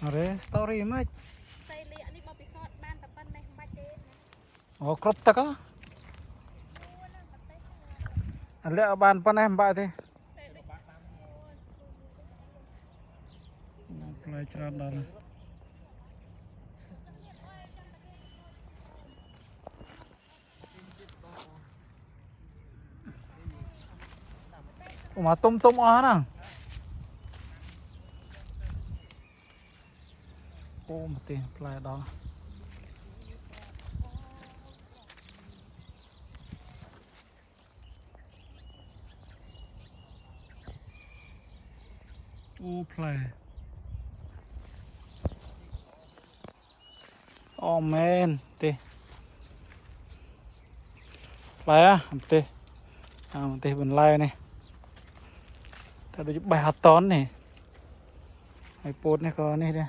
Are story mai. Tay li anh đi bao bị sót ban tập ban này ba chế. Oh crop tak ah. Ale ban pan em ba thế. Play chran đó. Mà tôm tôm á nè. Ô mà tiền play đó. Ô play. Oh man, tê. Play á, tê. Tê bên lai này. Ta được bài hạt tón này. Hay pốt này có này đây.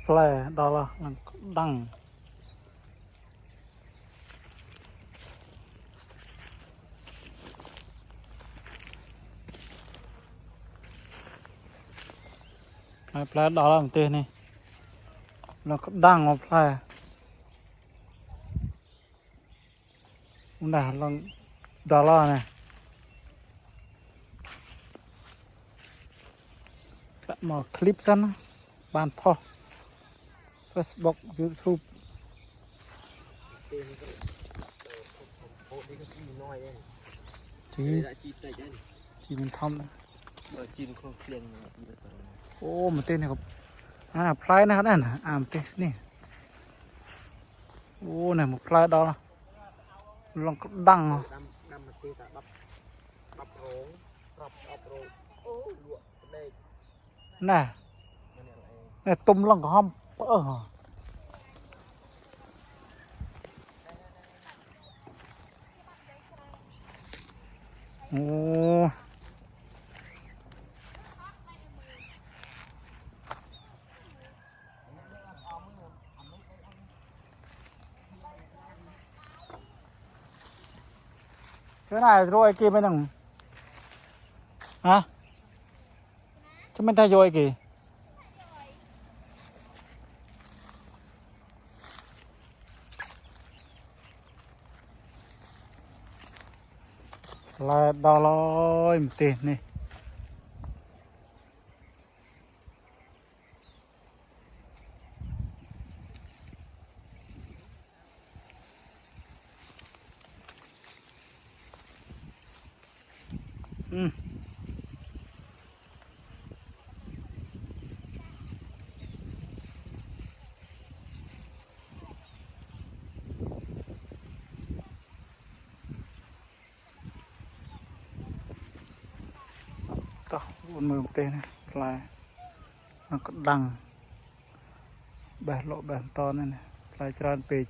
Play đó là đăng. Play đó là một tên này. Nó đăng một play. Đây là đó là này. Bạn mở clip dân bàn phò Facebook, YouTube. Chỉ mình thông này. Ô một tên này có fly này nè, một tên này. Ô này một fly đó là lòng đăng. Nè. Nè tôm lòng có hông. Ô. Cái này rồi kia bên đằng. Hả? Chứ mình thay rồi kì. Là đo lôi một tiền này. Đó, buồn mười một tên này là nó có đằng bè lộ bè to này này, lại tràn page